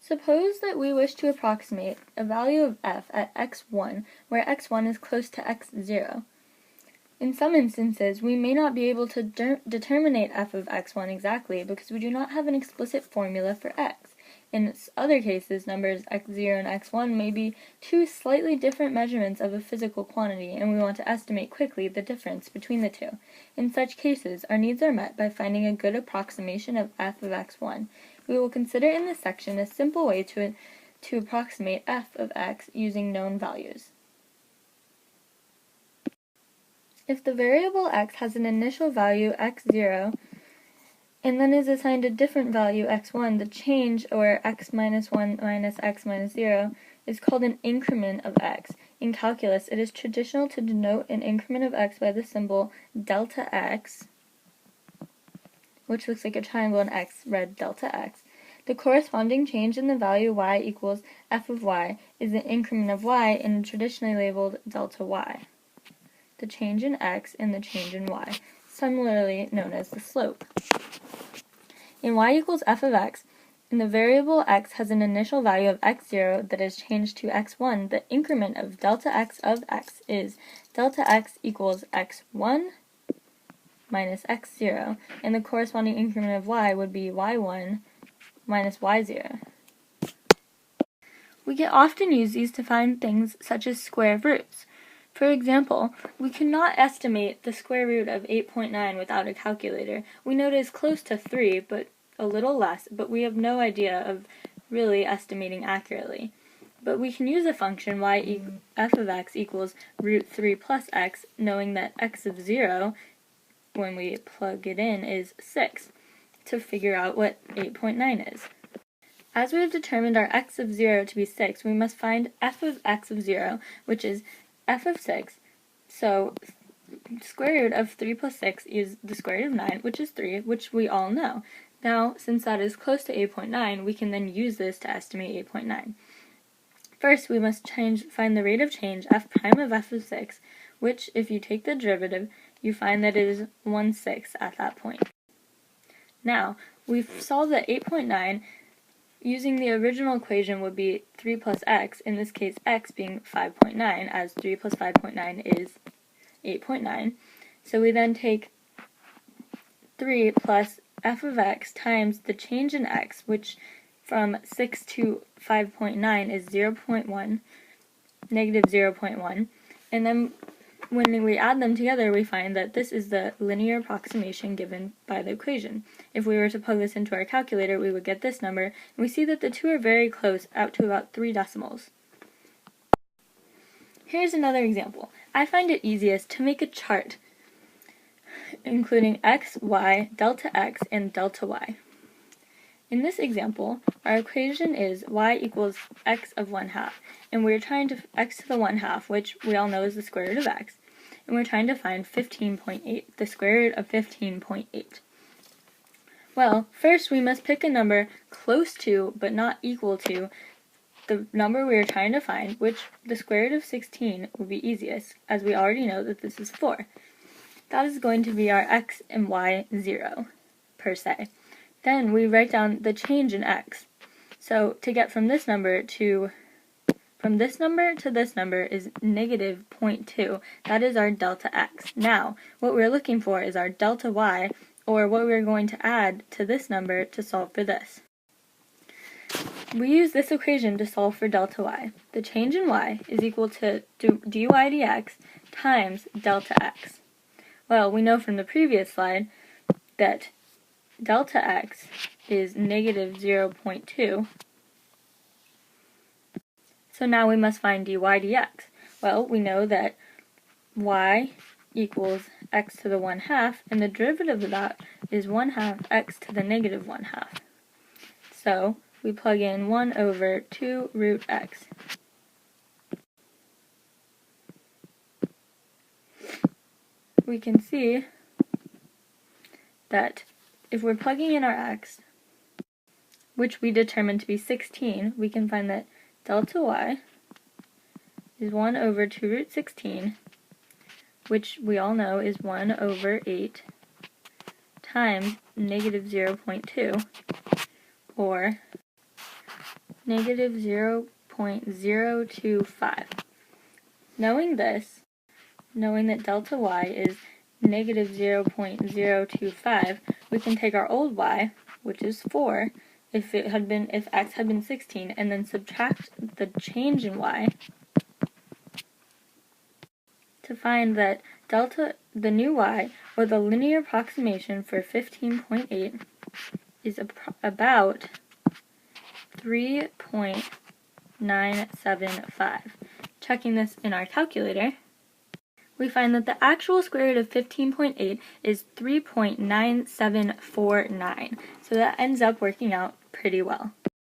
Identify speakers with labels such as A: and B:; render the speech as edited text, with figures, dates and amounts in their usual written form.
A: Suppose that we wish to approximate a value of f at x1, where x1 is close to x0. In some instances, we may not be able to determine f of x1 exactly because we do not have an explicit formula for x. In other cases, numbers x0 and x1 may be two slightly different measurements of a physical quantity, and we want to estimate quickly the difference between the two. In such cases, our needs are met by finding a good approximation of f of x1. We will consider in this section a simple way to approximate f of x using known values. If the variable x has an initial value x0 and then is assigned a different value x1, the change, or x minus 1 minus x minus 0, is called an increment of x. In calculus, it is traditional to denote an increment of x by the symbol delta x, which looks like a triangle and x read delta x. The corresponding change in the value y equals f of y is the increment of y and traditionally labeled delta y. The change in x and the change in y, similarly known as the slope. In y equals f of x, and the variable x has an initial value of x0 that is changed to x1, the increment of delta x of x is delta x equals x1 minus x0, and the corresponding increment of y would be y1 minus y0. We can often use these to find things such as square roots. For example, we cannot estimate the square root of 8.9 without a calculator. We know it is close to 3, but a little less, but we have no idea of really estimating accurately. But we can use a function f of x equals root 3 plus x, knowing that x of 0, when we plug it in, is 6, to figure out what 8.9 is. As we have determined our x of 0 to be 6, we must find f of x of 0, which is f of 6, so square root of 3 plus 6 is the square root of 9, which is 3, which we all know. Now, since that is close to 8.9, we can then use this to estimate 8.9. First, we must find the rate of change f prime of f of 6, which, if you take the derivative, you find that it is 1/6 at that point. Now, we've solved that 8.9 using the original equation would be 3 plus x, in this case x being 5.9, as 3 plus 5.9 is 8.9. So we then take 3 plus f of x times the change in x, which from 6 to 5.9 is 0.1, negative 0.1, and then when we add them together, we find that this is the linear approximation given by the equation. If we were to plug this into our calculator, we would get this number, and we see that the two are very close, out to about 3 decimals. Here's another example. I find it easiest to make a chart including x, y, delta x, and delta y. In this example, our equation is y equals x of 1/2, and we're trying to x to the 1/2, which we all know is the square root of x, and we're trying to find 15.8, the square root of 15.8. Well, first we must pick a number close to, but not equal to, the number we are trying to find, which the square root of 16 would be easiest, as we already know that this is 4. That is going to be our x and y 0, per se. Then we write down the change in x. So to get from this number to this number is negative 0.2. That is our delta x. Now, what we're looking for is our delta y, or what we're going to add to this number to solve for this. We use this equation to solve for delta y. The change in y is equal to dy dx times delta x. Well, we know from the previous slide that delta x is negative 0.2. So now we must find dy dx. Well, we know that y equals x to the 1/2, and the derivative of that is 1/2 x to the negative 1/2. So we plug in 1 over 2 root x. We can see that if we're plugging in our x, which we determined to be 16, we can find that delta y is 1 over 2 root 16, which we all know is 1 over 8 times negative 0.2, or negative 0.025. Knowing this, knowing that delta y is negative 0.025, we can take our old y, which is 4, if x had been 16, and then subtract the change in y to find that the new y, or the linear approximation for 15.8, is about 3.975. Checking this in our calculator, we find that the actual square root of 15.8 is 3.9749, so that ends up working out pretty well.